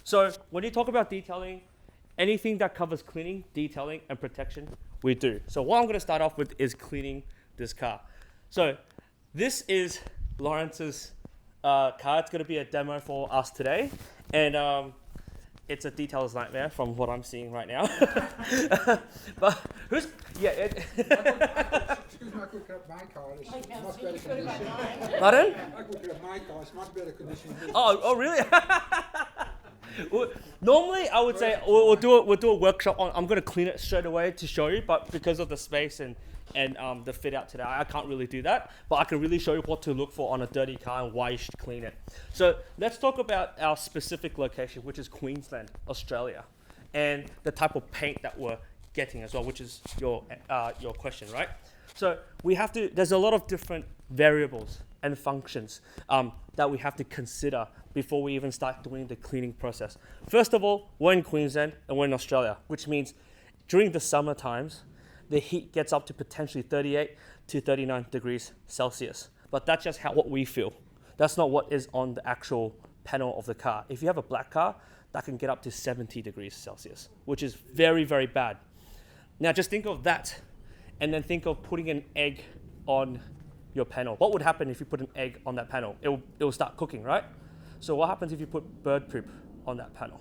So when you talk about detailing, anything that covers cleaning, detailing, and protection, we do. So what I'm going to start off with is cleaning this car. So this is Lawrence's car. It's going to be a demo for us today. And it's a detailer's nightmare from what I'm seeing right now. But who's, yeah. Excuse me, I could cut my car. It's much better condition. Pardon? I could cut my car. It's much better condition. Oh, really? Normally, I would say we'll do a workshop on. I'm going to clean it straight away to show you, but because of the space and the fit out today, I can't really do that. But I can really show you what to look for on a dirty car and why you should clean it. So let's talk about our specific location, which is Queensland, Australia, and the type of paint that we're getting as well, which is your question, right? So there's a lot of different variables and functions that we have to consider before we even start doing the cleaning process. First of all, we're in Queensland and we're in Australia, which means during the summer times, the heat gets up to potentially 38 to 39 degrees Celsius. But that's just what we feel. That's not what is on the actual panel of the car. If you have a black car, that can get up to 70 degrees Celsius, which is very, very bad. Now just think of that, and then think of putting an egg on your panel. What would happen if you put an egg on that panel? It will start cooking, right? So what happens if you put bird poop on that panel?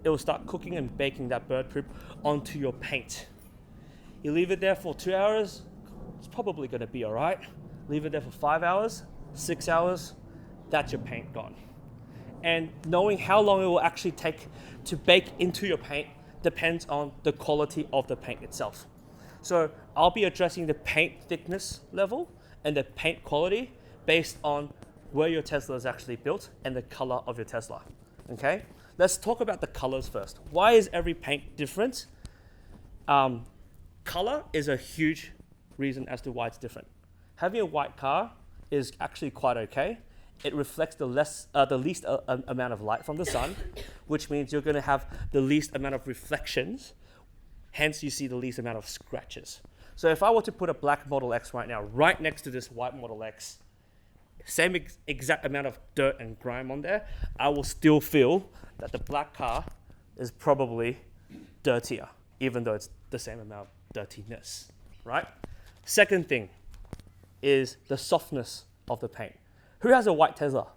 It will start cooking and baking that bird poop onto your paint. You leave it there for 2 hours, it's probably going to be all right. Leave it there for 5 hours, 6 hours, that's your paint gone. And knowing how long it will actually take to bake into your paint depends on the quality of the paint itself. So I'll be addressing the paint thickness level and the paint quality based on where your Tesla is actually built and the color of your Tesla, okay? Let's talk about the colors first. Why is every paint different? Color is a huge reason as to why it's different. Having a white car is actually quite okay. It reflects the least amount of light from the sun, which means you're gonna have the least amount of reflections, hence you see the least amount of scratches. So if I were to put a black Model X right now, right next to this white Model X, same exact amount of dirt and grime on there, I will still feel that the black car is probably dirtier, even though it's the same amount of dirtiness, right? Second thing is the softness of the paint. Who has a white Tesla?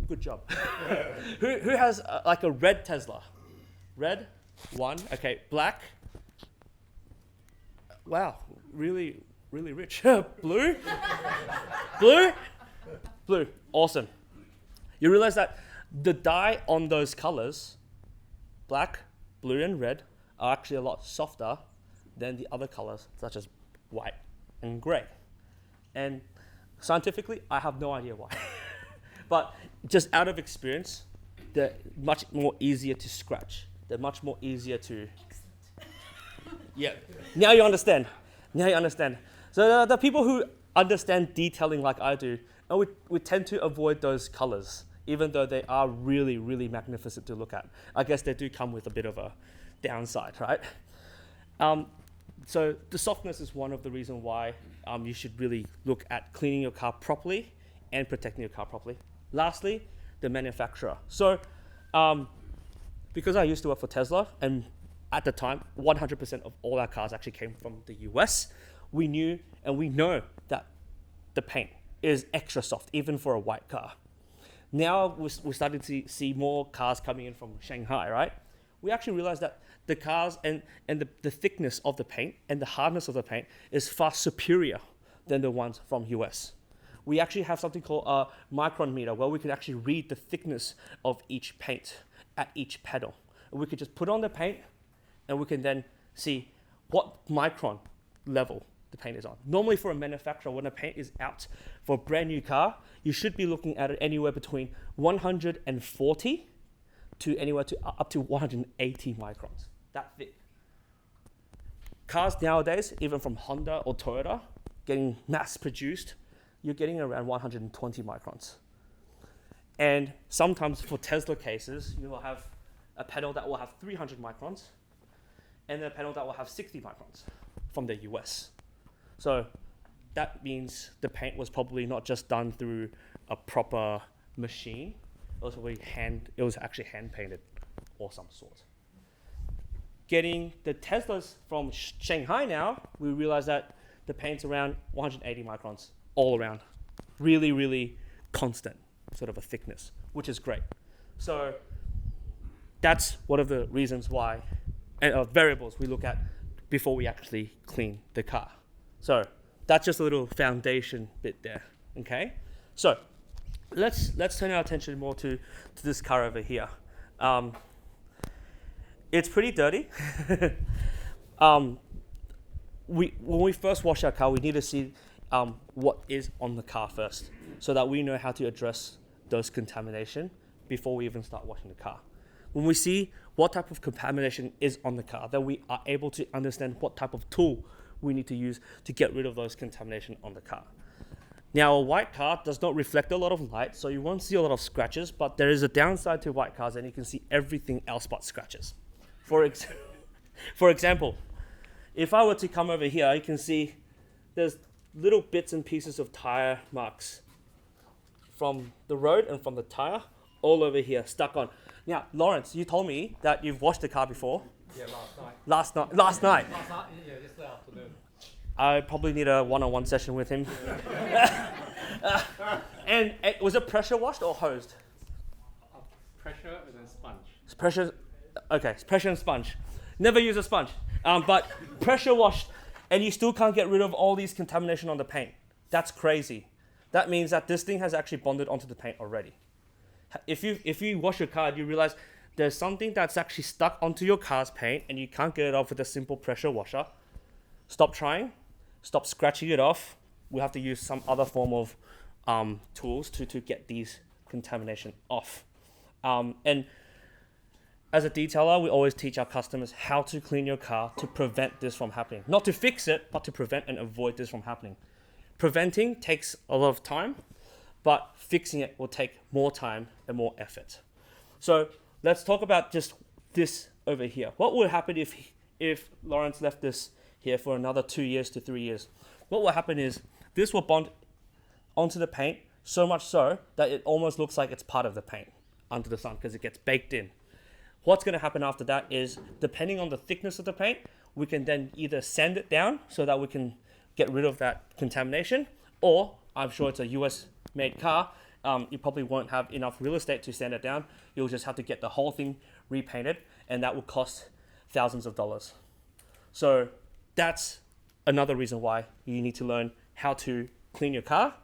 Good job. Who has like a red Tesla? Red, one, okay, black. Wow, really rich. Blue? Blue, awesome. You realize that the dye on those colors, black, blue, and red, are actually a lot softer than the other colors, such as white and gray. And scientifically, I have no idea why. But just out of experience, they're much more easier to scratch. They're much more easier to... Yeah, now you understand. So the people who understand detailing like I do, and we tend to avoid those colors, even though they are really, really magnificent to look at. I guess they do come with a bit of a downside, right? So the softness is one of the reasons why you should really look at cleaning your car properly and protecting your car properly. Lastly, the manufacturer. So because I used to work for Tesla, and at the time, 100% of all our cars actually came from the US, we knew and we know that the paint is extra soft, even for a white car. Now we're starting to see more cars coming in from Shanghai, right? We actually realized that the cars and the thickness of the paint and the hardness of the paint is far superior than the ones from US. We actually have something called a Micron Meter, where we can actually read the thickness of each paint at each pedal. And we could just put on the paint and we can then see what micron level the paint is on. Normally for a manufacturer, when a paint is out for a brand new car, you should be looking at it anywhere between 140 to anywhere to up to 180 microns, that thick. Cars nowadays, even from Honda or Toyota, getting mass produced, you're getting around 120 microns. And sometimes for Tesla cases, you will have a panel that will have 300 microns and a panel that will have 60 microns from the US. So that means the paint was probably not just done through a proper machine. It It was actually hand painted or some sort. Getting the Teslas from Shanghai now, we realize that the paint's around 180 microns all around. Really, really constant sort of a thickness, which is great. So that's one of the reasons why, and variables we look at before we actually clean the car. So that's just a little foundation bit there, okay? So let's turn our attention more to this car over here. It's pretty dirty. When we first wash our car, we need to see what is on the car first, so that we know how to address those contamination before we even start washing the car. When we see what type of contamination is on the car, then we are able to understand what type of tool we need to use to get rid of those contamination on the car. Now, a white car does not reflect a lot of light, so you won't see a lot of scratches, but there is a downside to white cars, and you can see everything else but scratches. For example, if I were to come over here, you can see there's little bits and pieces of tire marks from the road and from the tire all over here, stuck on. Now, Lawrence, you told me that you've washed the car before. Yeah, Last night? Last night, yeah, yesterday afternoon. I probably need a one-on-one session with him. And was it pressure washed or hosed? Pressure and then sponge. Pressure and sponge. Never use a sponge. But pressure washed, and you still can't get rid of all these contamination on the paint. That's crazy. That means that this thing has actually bonded onto the paint already. If you wash your car, you realize there's something that's actually stuck onto your car's paint, and you can't get it off with a simple pressure washer. Stop trying. Stop scratching it off. We have to use some other form of tools to get these contamination off. And as a detailer, we always teach our customers how to clean your car to prevent this from happening. Not to fix it, but to prevent and avoid this from happening. Preventing takes a lot of time, but fixing it will take more time and more effort. So let's talk about just this over here. What would happen if Lawrence left this here for another 2 years to 3 years? What will happen is this will bond onto the paint so much so that it almost looks like it's part of the paint under the sun because it gets baked in. What's going to happen after that is, depending on the thickness of the paint, we can then either sand it down so that we can get rid of that contamination, or I'm sure it's a US made car, you probably won't have enough real estate to sand it down. You'll just have to get the whole thing repainted, and that will cost thousands of dollars. So that's another reason why you need to learn how to clean your car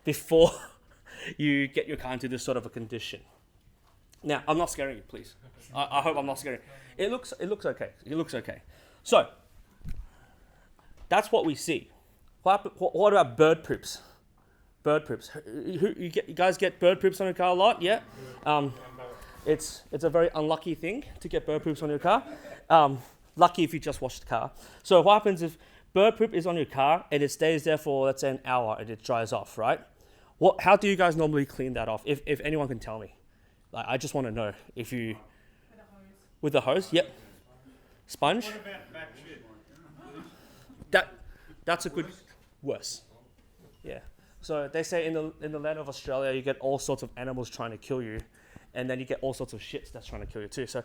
before you get your car into this sort of a condition. Now, I'm not scaring you, please. I hope I'm not scaring you. It looks okay. It looks okay. So that's what we see. What about bird poops? Bird poops. You guys get bird poops on your car a lot? Yeah. It's a very unlucky thing to get bird poops on your car. Lucky if you just wash the car. So what happens if bird poop is on your car and it stays there for, let's say, an hour and it dries off, right? How do you guys normally clean that off? If anyone can tell me. Like, I just want to know if you... With a hose? Yep. Sponge? What about back shit? That's a good... Worse. Yeah. So they say in the land of Australia, you get all sorts of animals trying to kill you, and then you get all sorts of shits that's trying to kill you too. So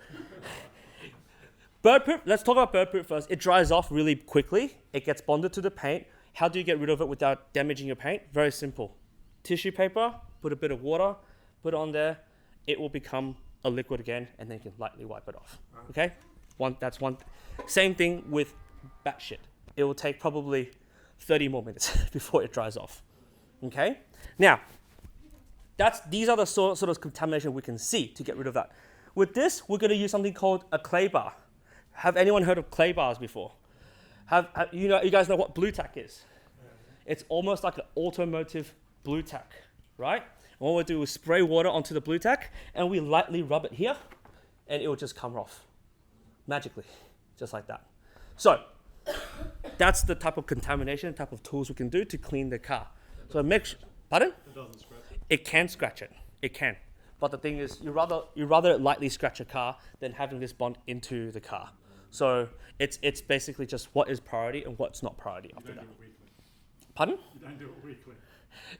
bird poop, let's talk about bird poop first. It dries off really quickly. It gets bonded to the paint. How do you get rid of it without damaging your paint? Very simple. Tissue paper, put a bit of water, put it on there. It will become a liquid again, and then you can lightly wipe it off. Okay? That's one. Same thing with bat shit. It will take probably 30 more minutes before it dries off. Okay? Now, these are the sort of contamination we can see to get rid of that. With this, we're going to use something called a clay bar. Have anyone heard of clay bars before? You guys know what blue tack is? It's almost like an automotive blue tack, right? And what we'll do is spray water onto the blue tack, and we lightly rub it here, and it will just come off magically, just like that. So that's the type of contamination, type of tools we can do to clean the car. So make sure, pardon? It doesn't scratch. It can scratch it. It can. But the thing is, you rather lightly scratch a car than having this bond into the car. So it's basically just what is priority and what's not priority after that. You don't do it weekly. Pardon? You don't do it weekly.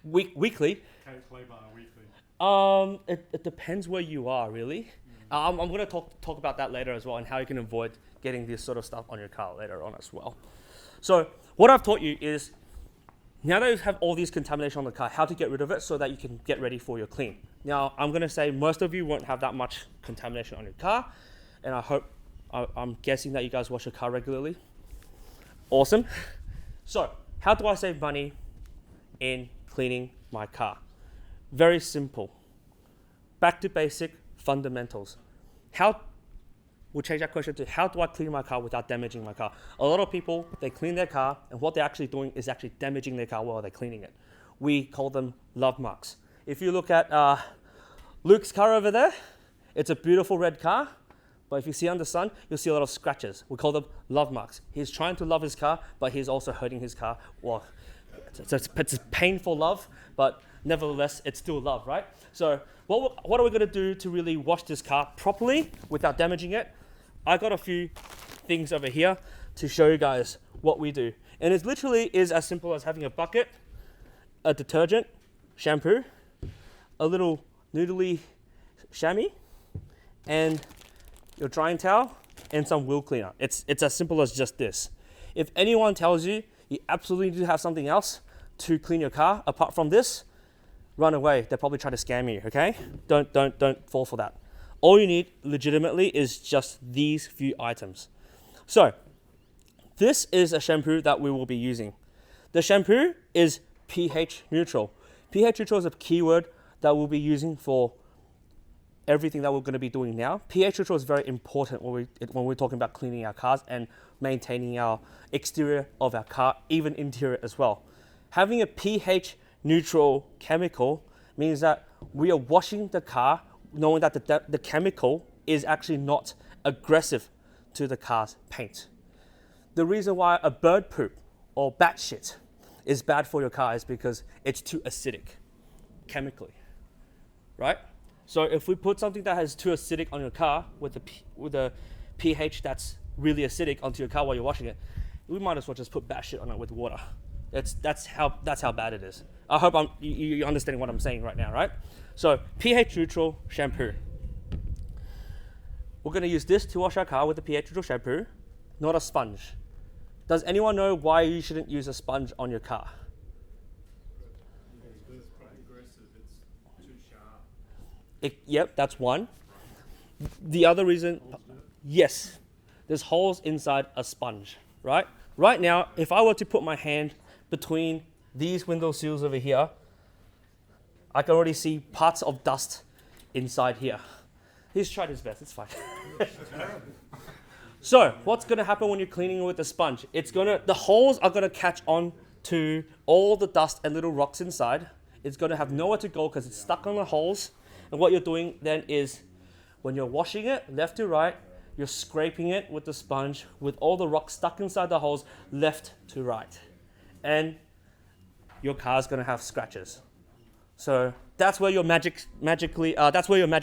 Weekly. Calculate by weekly. It depends where you are, really. I'm going to talk about that later as well, and how you can avoid getting this sort of stuff on your car later on as well. So what I've taught you is, now that you have all these contamination on the car, how to get rid of it so that you can get ready for your clean. Now, I'm going to say most of you won't have that much contamination on your car, and I'm guessing that you guys wash your car regularly. Awesome. So how do I save money in cleaning my car? Very simple. Back to basic fundamentals. We'll change that question to, how do I clean my car without damaging my car? A lot of people, they clean their car, and what they're actually doing is actually damaging their car while they're cleaning it. We call them love marks. If you look at Luke's car over there, it's a beautiful red car, but if you see under the sun, you'll see a lot of scratches. We call them love marks. He's trying to love his car, but he's also hurting his car. Well, it's a painful love, but nevertheless, it's still love, right? So what are we going to do to really wash this car properly without damaging it? I got a few things over here to show you guys what we do. And it literally is as simple as having a bucket, a detergent, shampoo, a little noodly chamois, and your drying towel, and some wheel cleaner. It's as simple as just this. If anyone tells you you absolutely need to have something else to clean your car apart from this, run away. They're probably trying to scam you, okay? Don't fall for that. All you need legitimately is just these few items. So this is a shampoo that we will be using. The shampoo is pH neutral. pH neutral is a keyword that we'll be using for everything that we're going to be doing now. pH neutral is very important when we're talking about cleaning our cars and maintaining our exterior of our car, even interior as well. Having a pH neutral chemical means that we are washing the car knowing that the chemical is actually not aggressive to the car's paint. The reason why a bird poop or bat shit is bad for your car is because it's too acidic chemically, right? So if we put something that has too acidic on your car with a pH that's really acidic onto your car while you're washing it, we might as well just put bat shit on it with water. That's how bad it is. I hope you're understanding what I'm saying right now, right? So pH neutral shampoo. We're going to use this to wash our car with the pH neutral shampoo, not a sponge. Does anyone know why you shouldn't use a sponge on your car? It's quite aggressive. It's too sharp. Yep, that's one. The other reason, yes, there's holes inside a sponge, right? Right now, if I were to put my hand between these window sills over here, I can already see parts of dust inside here. He's tried his best, it's fine. So, what's gonna happen when you're cleaning with the sponge? The holes are gonna catch on to all the dust and little rocks inside. It's gonna have nowhere to go because it's stuck on the holes. And what you're doing then is, when you're washing it left to right, you're scraping it with the sponge with all the rocks stuck inside the holes left to right. And your car's gonna have scratches. So that's where your magic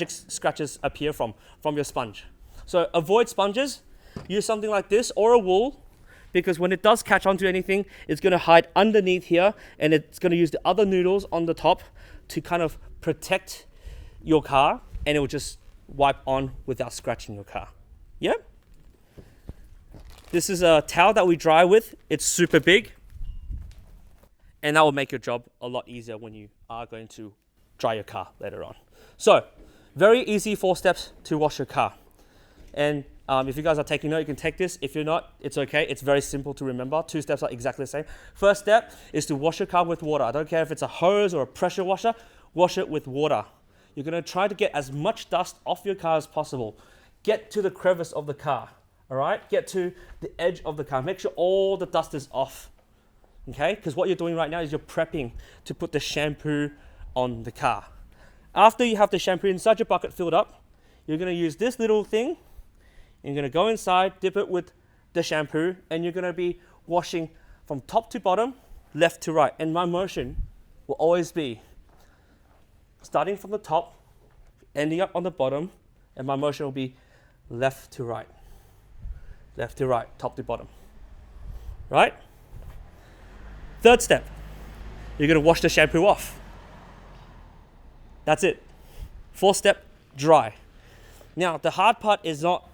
scratches appear from your sponge. So avoid sponges. Use something like this or a wool, because when it does catch onto anything, it's going to hide underneath here, and it's going to use the other noodles on the top to kind of protect your car, and it will just wipe on without scratching your car. Yeah? This is a towel that we dry with. It's super big, and that will make your job a lot easier when you are going to dry your car later on. So, very easy 4 steps to wash your car. And if you guys are taking note, you can take this. If you're not, it's okay. It's very simple to remember. 2 steps are exactly the same. First step is to wash your car with water. I don't care if it's a hose or a pressure washer, wash it with water. You're going to try to get as much dust off your car as possible. Get to the crevice of the car, all right? Get to the edge of the car. Make sure all the dust is off, okay? Because what you're doing right now is you're prepping to put the shampoo on the car. After you have the shampoo inside your bucket filled up, you're going to use this little thing. You're going to go inside, dip it with the shampoo, and you're going to be washing from top to bottom, left to right. And my motion will always be starting from the top, ending up on the bottom, and my motion will be left to right, top to bottom, right? Third step, you're going to wash the shampoo off. That's it. 4 step, dry. Now, the hard part is not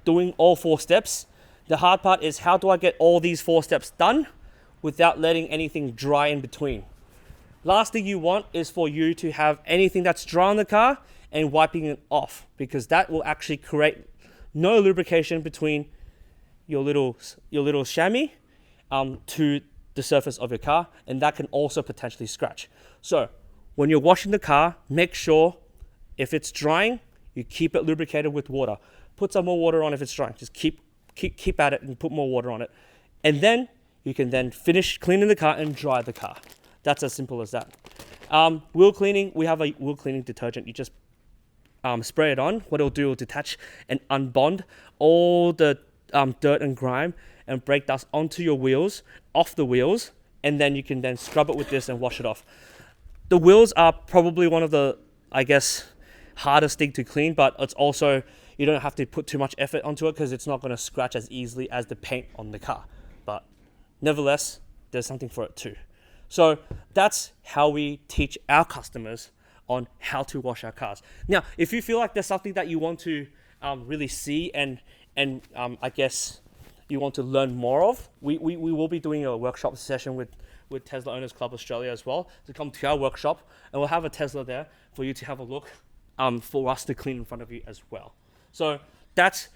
doing all 4 steps. The hard part is how do I get all these 4 steps done without letting anything dry in between. Last thing you want is for you to have anything that's dry on the car and wiping it off, because that will actually create no lubrication between your little chamois to the surface of your car, and that can also potentially scratch. So when you're washing the car, make sure if it's drying, you keep it lubricated with water. Put some more water on if it's drying. Just keep at it and put more water on it. And then you can then finish cleaning the car and dry the car. That's as simple as that. Wheel cleaning, we have a wheel cleaning detergent. You just spray it on. What it'll do, it'll detach and unbond all the dirt and grime and brake dust onto your wheels, off the wheels, and then you can then scrub it with this and wash it off. The wheels are probably one of the, I guess, hardest thing to clean, but it's also, you don't have to put too much effort onto it because it's not going to scratch as easily as the paint on the car. But nevertheless, there's something for it too. So that's how we teach our customers on how to wash our cars. Now, if you feel like there's something that you want to really see and I guess you want to learn more of, we will be doing a workshop session with Tesla Owners Club Australia as well, to come to our workshop, and we'll have a Tesla there for you to have a look, for us to clean in front of you as well. So that's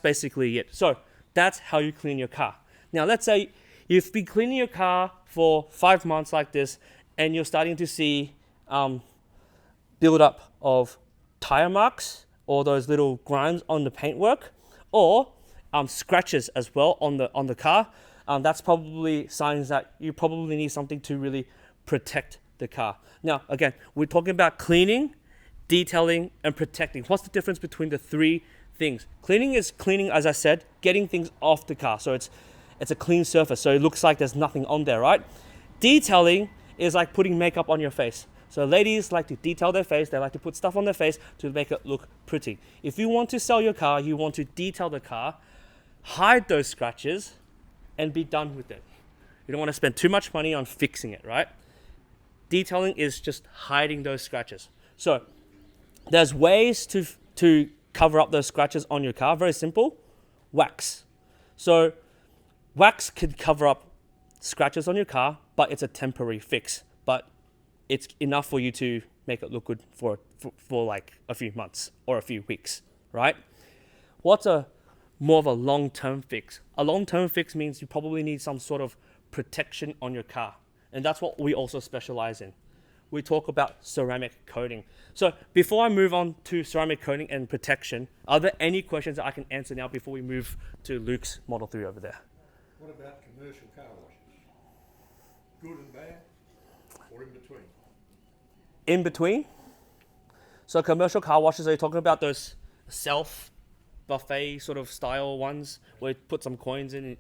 basically it. So that's how you clean your car. Now let's say you've been cleaning your car for 5 months like this, and you're starting to see build up of tire marks or those little grinds on the paintwork, or scratches as well on the car. That's probably signs that you probably need something to really protect the car. Now, again, we're talking about cleaning, detailing, and protecting. What's the difference between the 3 things? Cleaning is cleaning, as I said, getting things off the car. So it's a clean surface, so it looks like there's nothing on there, right? Detailing is like putting makeup on your face. So ladies like to detail their face. They like to put stuff on their face to make it look pretty. If you want to sell your car, you want to detail the car, hide those scratches, and be done with it. You don't want to spend too much money on fixing it, right? Detailing is just hiding those scratches. So there's ways to cover up those scratches on your car. Very simple. Wax. So wax can cover up scratches on your car, but it's a temporary fix. But it's enough for you to make it look good for like a few months or a few weeks, right? What's more of a long-term fix? A long-term fix means you probably need some sort of protection on your car. And that's what we also specialize in. We talk about ceramic coating. So before I move on to ceramic coating and protection, are there any questions that I can answer now before we move to Luke's Model 3 over there? What about commercial car washes? Good and bad, or in between? In between? So commercial car washes, are you talking about those self-buffet sort of style ones where you put some coins in?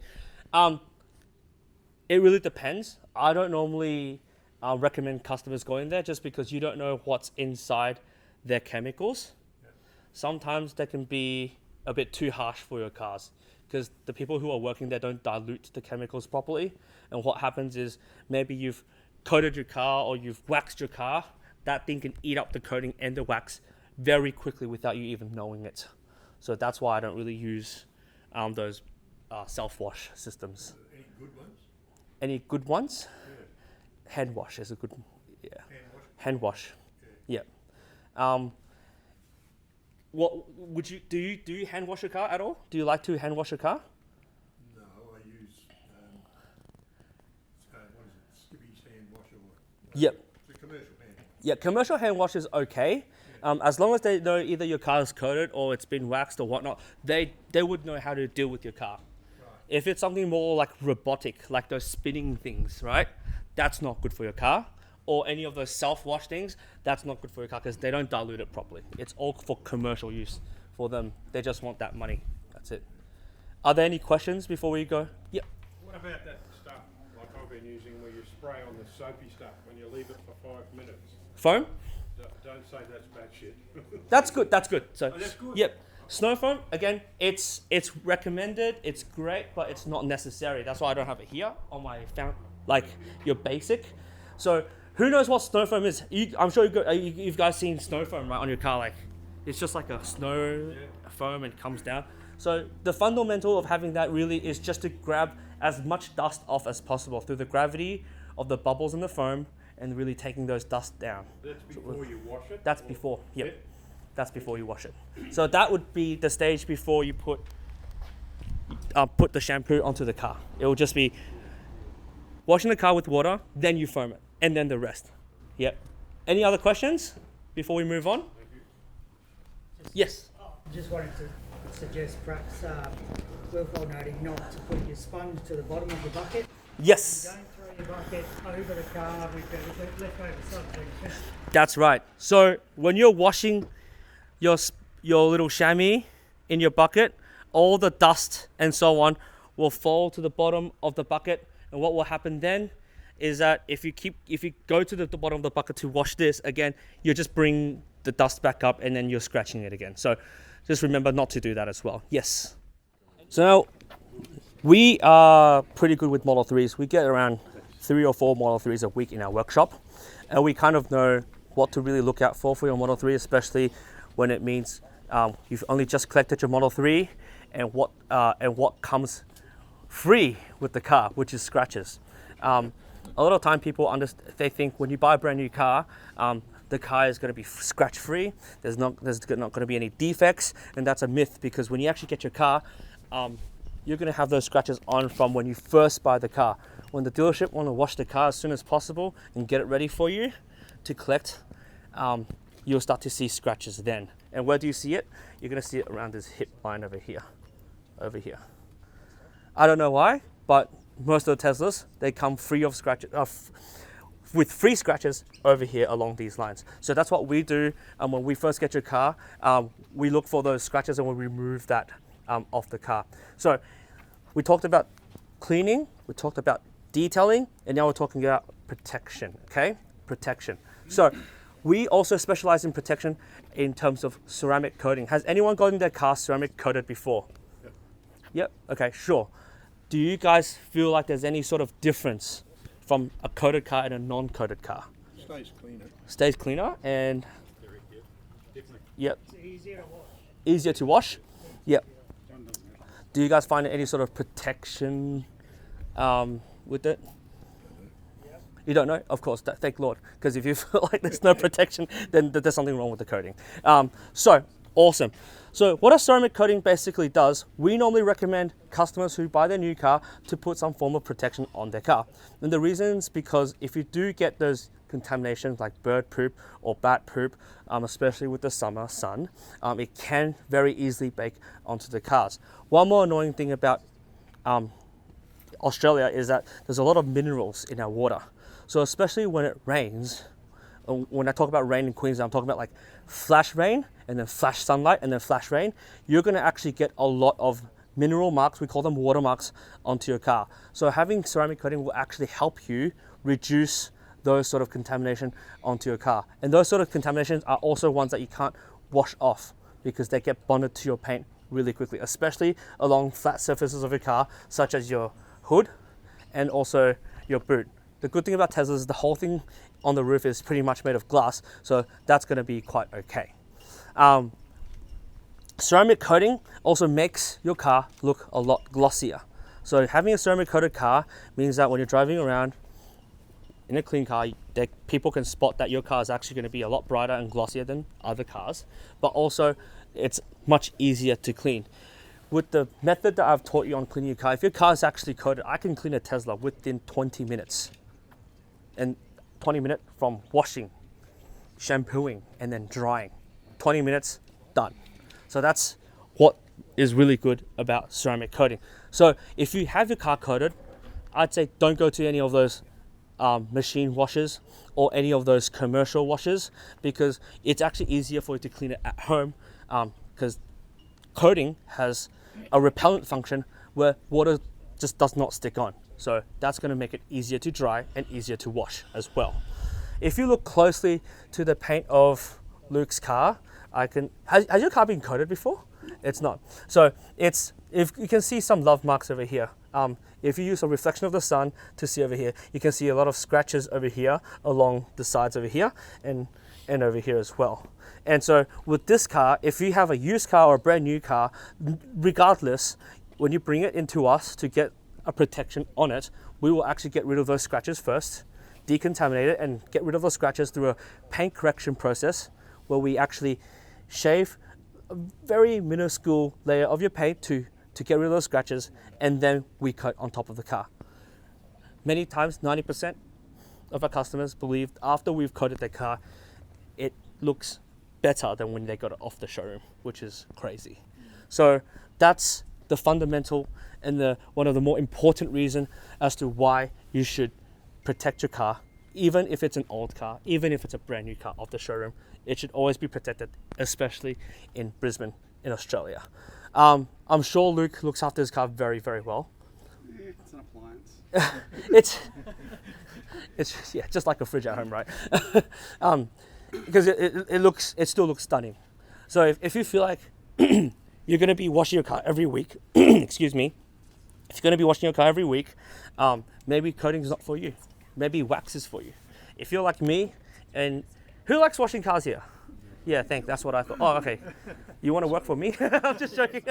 It really depends. I don't normally recommend customers going there just because you don't know what's inside their chemicals. Yeah. Sometimes they can be a bit too harsh for your cars because the people who are working there don't dilute the chemicals properly. And what happens is maybe you've coated your car or you've waxed your car. That thing can eat up the coating and the wax very quickly without you even knowing it. So that's why I don't really use those self-wash systems. Any good ones? Any good ones? Yeah. Hand wash is a good, yeah. Hand wash? Yeah. What would you do? You hand wash your car at all? Do you like to hand wash your car? No, I use what is it? Skippy's hand wash or Yep. It's a commercial hand wash. Yeah, commercial hand wash is okay. As long as they know either your car is coated or it's been waxed or whatnot, they would know how to deal with your car. Right. If it's something more like robotic, like those spinning things, right? That's not good for your car. Or any of those self-wash things, that's not good for your car because they don't dilute it properly. It's all for commercial use for them. They just want that money. That's it. Are there any questions before we go? Yep. What about that stuff like I've been using where you spray on the soapy stuff when you leave it for 5 minutes? Foam? Don't say that's bad shit. That's good. That's good. So, that's good. Yep. Snow foam, again, it's recommended. It's great, but it's not necessary. That's why I don't have it here on my like your basic. So who knows what snow foam is? I'm sure you've guys seen snow foam, right, on your car. Like, it's just like a snow foam and comes down. So the fundamental of having that really is just to grab as much dust off as possible through the gravity of the bubbles in the foam and really taking those dust down. That's before you wash it? That's before, yep. That's before you wash it. So that would be the stage before you put the shampoo onto the car. It will just be washing the car with water, then you foam it, and then the rest. Yep. Any other questions before we move on? Yes. Just wanted to suggest perhaps worthwhile noting not to put your sponge to the bottom of the bucket. Yes. Don't throw your bucket over the car with the leftover substance. That's right. So when you're washing your little chamois in your bucket, all the dust and so on will fall to the bottom of the bucket. And what will happen then is that if you go to the bottom of the bucket to wash this again, you just bring the dust back up and then you're scratching it again. So just remember not to do that as well. Yes. So now we are pretty good with Model 3s. We get around 3 or 4 Model 3s a week in our workshop. And we kind of know what to really look out for your Model 3, especially when it means you've only just collected your Model 3 and what comes free with the car, which is scratches. A lot of time people they think when you buy a brand new car, the car is going to be scratch free. There's not going to be any defects, and that's a myth because when you actually get your car, you're going to have those scratches on from when you first buy the car. When the dealership want to wash the car as soon as possible and get it ready for you to collect, you'll start to see scratches then. And where do you see it? You're going to see it around this hip line over here. I don't know why, but most of the Teslas, they come free of scratches, with free scratches over here along these lines. So that's what we do. And when we first get your car, we look for those scratches and we remove that off the car. So we talked about cleaning, we talked about detailing, and now we're talking about protection, okay? Protection. So we also specialize in protection in terms of ceramic coating. Has anyone gotten their car ceramic coated before? Yep, okay, sure. Do you guys feel like there's any sort of difference from a coated car and a non-coated car? Stays cleaner. Stays cleaner and... Yep. It's easier to wash. Easier to wash? Yep. Do you guys find any sort of protection with it? You don't know? Of course, thank Lord. Because if you feel like there's no protection, then there's something wrong with the coating. So, awesome. So what a ceramic coating basically does, we normally recommend customers who buy their new car to put some form of protection on their car. And the reason is because if you do get those contaminations like bird poop or bat poop, especially with the summer sun, it can very easily bake onto the cars. One more annoying thing about Australia is that there's a lot of minerals in our water. So especially when it rains, when I talk about rain in Queensland, I'm talking about like flash rain and then flash sunlight and then flash rain. You're going to actually get a lot of mineral marks, we call them water marks, onto your car. So having ceramic coating will actually help you reduce those sort of contamination onto your car. And those sort of contaminations are also ones that you can't wash off because they get bonded to your paint really quickly, especially along flat surfaces of your car, such as your hood and also your boot. The good thing about Tesla is the whole thing on the roof is pretty much made of glass, so that's going to be quite okay. Ceramic coating also makes your car look a lot glossier. So having a ceramic coated car means that when you're driving around in a clean car, people can spot that your car is actually going to be a lot brighter and glossier than other cars, but also it's much easier to clean. With the method that I've taught you on cleaning your car, if your car is actually coated, I can clean a Tesla within 20 minutes. And 20 minutes from washing, shampooing, and then drying. 20 minutes, done. So that's what is really good about ceramic coating. So if you have your car coated, I'd say don't go to any of those machine washers or any of those commercial washers because it's actually easier for you to clean it at home because coating has a repellent function where water just does not stick on. So that's going to make it easier to dry and easier to wash as well. If you look closely to the paint of Luke's car, has your car been coated before? It's not. So if you can see some love marks over here, If you use a reflection of the sun to see over here, you can see a lot of scratches over here along the sides over here and over here as well. And so with this car, if you have a used car or a brand new car, regardless, when you bring it into us to get a protection on it, we will actually get rid of those scratches first, decontaminate it and get rid of those scratches through a paint correction process where we actually shave a very minuscule layer of your paint to get rid of those scratches, and then we coat on top of the car. Many times, 90% of our customers believe after we've coated their car, it looks better than when they got it off the showroom, which is crazy. So that's the fundamental and one of the more important reasons as to why you should protect your car, even if it's an old car, even if it's a brand new car off the showroom. It should always be protected, especially in Brisbane, in Australia. I'm sure Luke looks after his car very, very well. It's an appliance. It's just like a fridge at home, right? Because it still looks stunning. So if you feel like you're going to be washing your car every week, excuse me, if you're going to be washing your car every week, maybe coating is not for you. Maybe wax is for you. If you're like me, and who likes washing cars here? Yeah, that's what I thought. Oh, okay. You want to work for me? I'm just joking.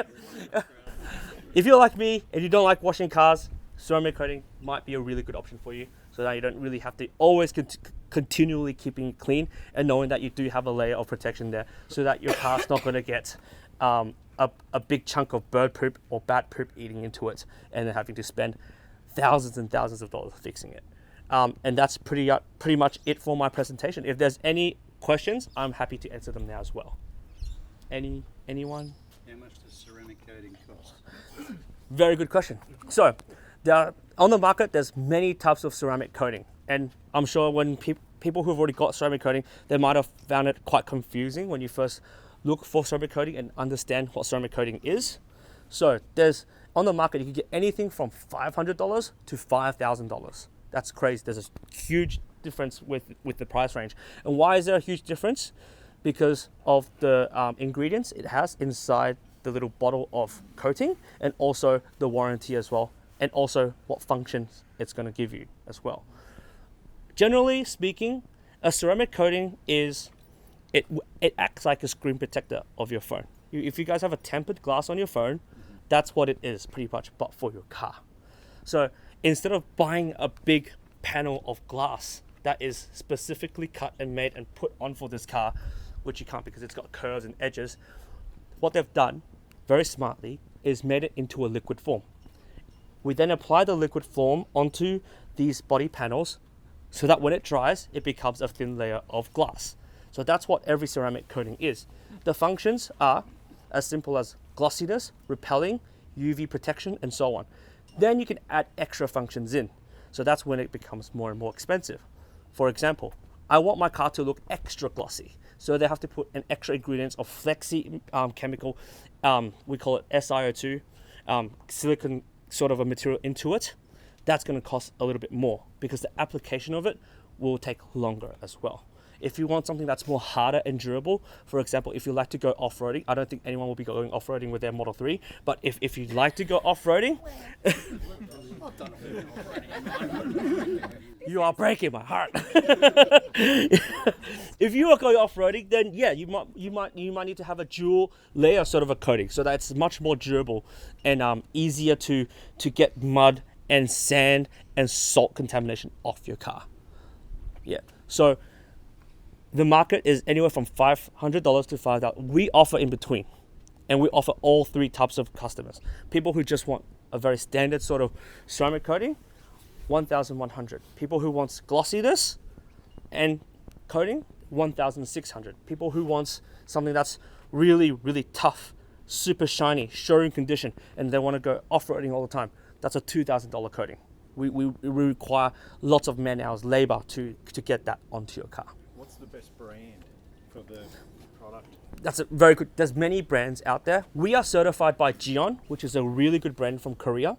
If you're like me and you don't like washing cars, ceramic coating might be a really good option for you, so that you don't really have to always continually keeping it clean, and knowing that you do have a layer of protection there, so that your car's not going to get a big chunk of bird poop or bat poop eating into it, and then having to spend thousands and thousands of dollars fixing it. And that's pretty much it for my presentation. If there's any questions, I'm happy to answer them now as well. Anyone? How much does ceramic coating cost? Very good question. So, on the market, there's many types of ceramic coating, and I'm sure when people who've already got ceramic coating, they might have found it quite confusing when you first look for ceramic coating and understand what ceramic coating is. So, on the market, you can get anything from $500 to $5,000. That's crazy. There's a huge difference with the price range. And why is there a huge difference? Because of the ingredients it has inside the little bottle of coating, and also the warranty as well, and also what functions it's going to give you as well. Generally speaking, a ceramic coating it acts like a screen protector of your phone. If you guys have a tempered glass on your phone, that's what it is pretty much, but for your car. So instead of buying a big panel of glass that is specifically cut and made and put on for this car, which you can't because it's got curves and edges, what they've done very smartly is made it into a liquid form. We then apply the liquid form onto these body panels so that when it dries, it becomes a thin layer of glass. So that's what every ceramic coating is. The functions are as simple as glossiness, repelling, UV protection, and so on. Then you can add extra functions in. So that's when it becomes more and more expensive. For example, I want my car to look extra glossy. So they have to put an extra ingredients of flexi chemical, we call it SiO2, silicon sort of a material into it. That's going to cost a little bit more because the application of it will take longer as well. If you want something that's more harder and durable, for example, if you like to go off-roading, I don't think anyone will be going off-roading with their Model 3, but if you'd like to go off-roading, you are breaking my heart. If you are going off-roading, then yeah, you might need to have a dual layer sort of a coating, so that it's much more durable and easier to get mud and sand and salt contamination off your car. Yeah, so the market is anywhere from $500 to $5,000. We offer in between, and we offer all three types of customers. People who just want a very standard sort of ceramic coating, $1,100. People who wants glossiness and coating, $1,600. People who wants something that's really, really tough, super shiny, showroom condition, and they want to go off-roading all the time, that's a $2,000 coating. We require lots of man hours, labor to get that onto your car. What's the best brand for the product? That's a very good. There's many brands out there. We are certified by Geon, which is a really good brand from Korea.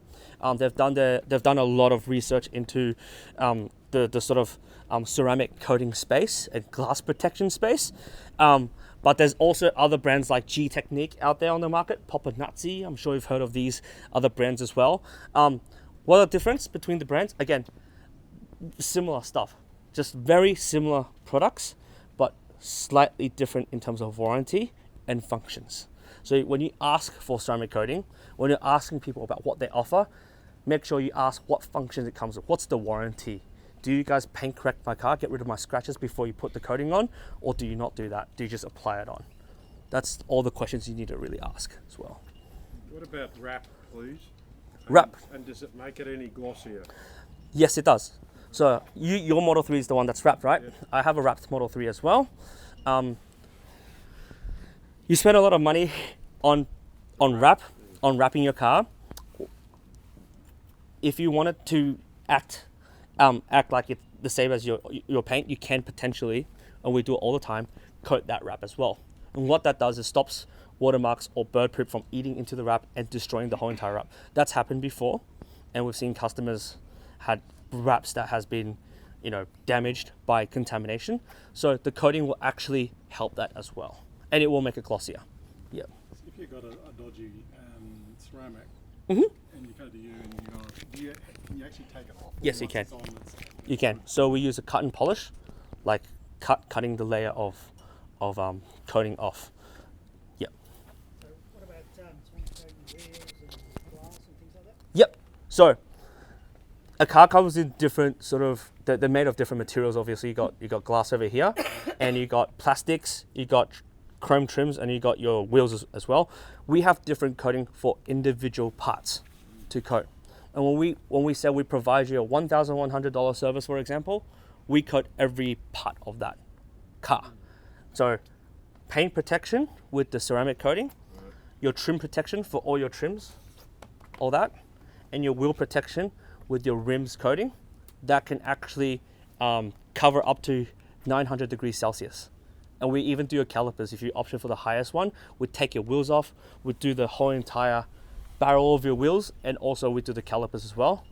They've done a lot of research into the sort of ceramic coating space and glass protection space. But there's also other brands like G Technique out there on the market, Papanazzi. I'm sure you've heard of these other brands as well. What are the difference between the brands? Again, similar stuff, just very similar products, but slightly different in terms of warranty and functions. So when you ask for ceramic coating, when you're asking people about what they offer, make sure you ask what functions it comes with. What's the warranty? Do you guys paint correct my car, get rid of my scratches before you put the coating on, or do you not do that? Do you just apply it on? That's all the questions you need to really ask as well. What about wrap, please? Wrap. And does it make it any glossier? Yes, it does. So your Model 3 is the one that's wrapped, right? Yep. I have a wrapped Model 3 as well. You spend a lot of money on wrapping your car. If you wanted to act like it's the same as your paint, you can potentially, and we do it all the time, coat that wrap as well. And what that does is stops watermarks or bird poop from eating into the wrap and destroying the whole entire wrap. That's happened before, and we've seen customers had wraps that has been, damaged by contamination. So the coating will actually help that as well, and it will make it glossier. Yep. If you've got a dodgy ceramic Mhm. and you go to you and can you actually take it off? Yes, you Once can. it's on, it's- You can. So we use a cut and polish, like cutting the layer of coating off. Yep. So what about ceramic coating wheels and glass and things like that? Yep. So a car comes in different sort of. They're made of different materials. Obviously, you got glass over here, and you got plastics. You got chrome trims, and you got your wheels as well. We have different coating for individual parts to coat. And when we say we provide you a $1,100 service, for example, we coat every part of that car. So paint protection with the ceramic coating, your trim protection for all your trims, all that, and your wheel protection with your rims coating, that can actually cover up to 900 degrees Celsius. And we even do your calipers. If you option for the highest one, we take your wheels off, we do the whole entire barrel of your wheels, and also we do the calipers as well.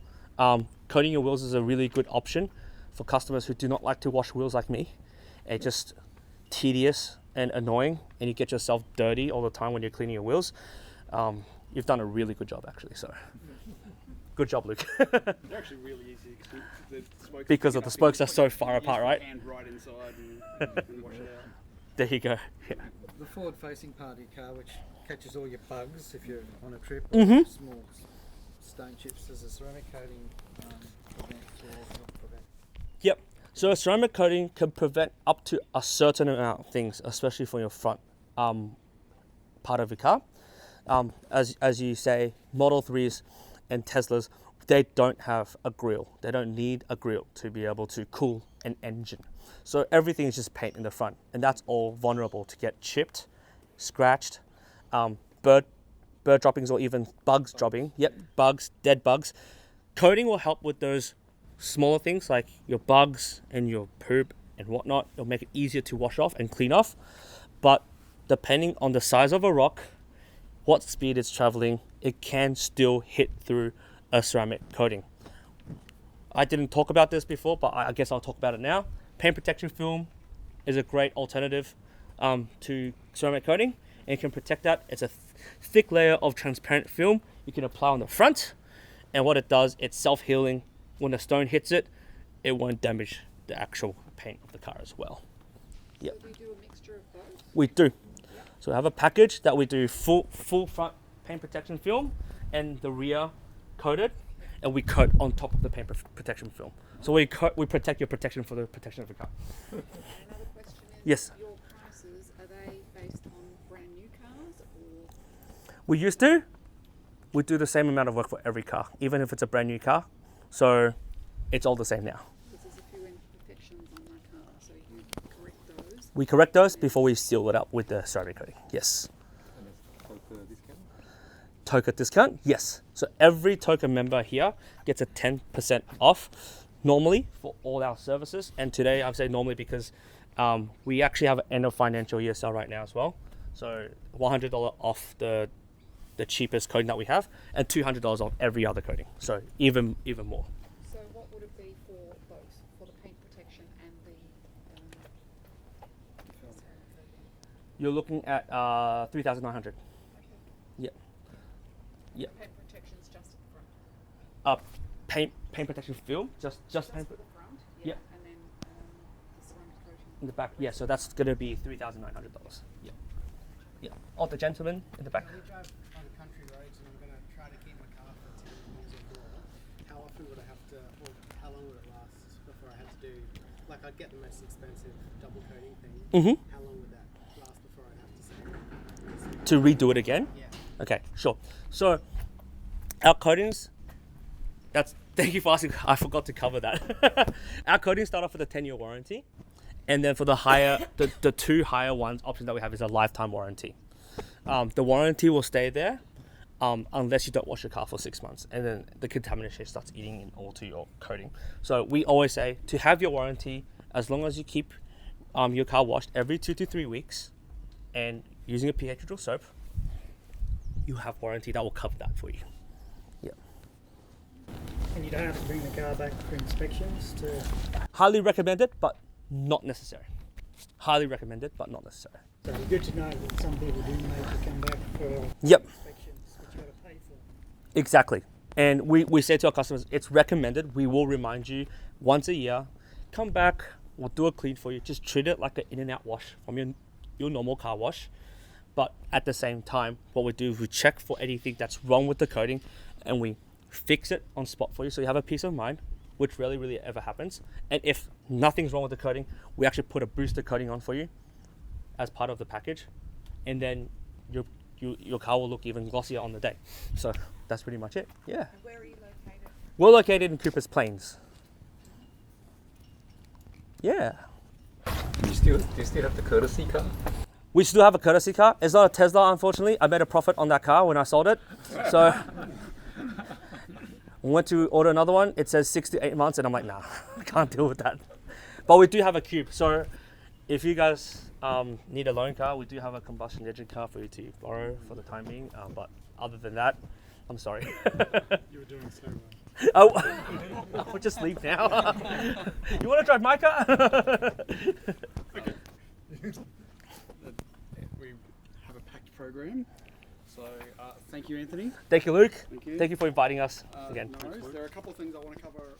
Coating your wheels is a really good option for customers who do not like to wash wheels like me. It's just tedious and annoying, and you get yourself dirty all the time when you're cleaning your wheels. You've done a really good job, actually. So, good job, Luke. They're actually really easy Because of the spokes are so far apart, right? Hand right inside and wash it out. There you go. Yeah. The forward-facing part of your car, which catches all your bugs if you're on a trip, Mhm. or small stone chips, does a ceramic coating prevent or not prevent? Yep. So a ceramic coating can prevent up to a certain amount of things, especially for your front part of your car. As you say, Model 3s and Teslas, they don't have a grille. They don't need a grille to be able to cool an engine. So everything is just paint in the front, and that's all vulnerable to get chipped, scratched, bird droppings, or even bugs dropping. Yep, bugs, dead bugs. Coating will help with those smaller things like your bugs and your poop and whatnot. It'll make it easier to wash off and clean off. But depending on the size of a rock, what speed it's traveling, it can still hit through a ceramic coating. I didn't talk about this before, but I guess I'll talk about it now. Paint protection film is a great alternative to ceramic coating, and it can protect that. It's a thick layer of transparent film you can apply on the front, and what it does, it's self-healing. When a stone hits it, it won't damage the actual paint of the car as well. Yep. So we do a mixture of both? We do. So we have a package that we do full front paint protection film and the rear coated, and we coat on top of the paint protection film. So we protect your protection for the protection of the car. Another question is, Yes. your prices, are they based on brand new cars or? We used to. We do the same amount of work for every car, even if it's a brand new car. So it's all the same now. Because there's a few imperfections on my car, so you correct those. We correct those before we seal it up with the ceramic coating. Yes. TOCA discount? Yes. So every TOCA member here gets a 10% off normally for all our services. And today I've said normally because we actually have an end of financial year sale right now as well. So $100 off the cheapest coating that we have, and $200 off every other coating. So even more. So what would it be for both, for the paint protection and the you're looking at 3,900. Yeah. Yeah. Paint protection's just at the front. Paint protection film, just paint For the front. Yeah. And then the ceramic coating. in the back. Yeah, so that's gonna be $3,900. Yeah. Yeah. Oh, the gentleman in the back. We drive on country roads and I'm going to try to keep my car for 10 years or more. How often would I have to, or how long would it last before I had to do, like I'd get the most expensive double coating thing. Mm-hmm. How long would that last before I'd have to say? To redo it again? Yeah. Okay, sure. So our coatings, thank you for asking. I forgot to cover that. Our coatings start off with a 10-year warranty. And then for the the two higher ones, option that we have is a lifetime warranty. The warranty will stay there unless you don't wash your car for 6 months, and then the contamination starts eating in all to your coating. So we always say to have your warranty, as long as you keep your car washed every 2 to 3 weeks, and using a pH neutral soap, you have warranty that will cover that for you. Yeah. And you don't have to bring the car back for inspections to... Highly recommended, but not necessary. Highly recommended, but not necessary. So it's good to know that some people do make you come back for Yep. inspections, which you got to pay for. Exactly. And we say to our customers, it's recommended. We will remind you once a year, come back, we'll do a clean for you. Just treat it like an in and out wash from your normal car wash. But at the same time, what we do is we check for anything that's wrong with the coating and we fix it on spot for you so you have a peace of mind, which rarely really ever happens. And if nothing's wrong with the coating, we actually put a booster coating on for you as part of the package. And then your car will look even glossier on the day. So that's pretty much it. Yeah. And where are you located? We're located in Cooper's Plains. Yeah. Do you still have the courtesy car? We still have a courtesy car. It's not a Tesla, unfortunately. I made a profit on that car when I sold it. So we went to order another one. It says 6 to 8 months, and I'm like, nah, I can't deal with that. But we do have a Cube. So if you guys need a loan car, we do have a combustion engine car for you to borrow for the time being. But other than that, I'm sorry. You were doing so well. Oh, I'll just leave now. You want to drive my car? We have a packed program. So thank you, Anthony. Thank you, Luke. Thank you. Thank you for inviting us again. No worries. There are a couple of things I want to cover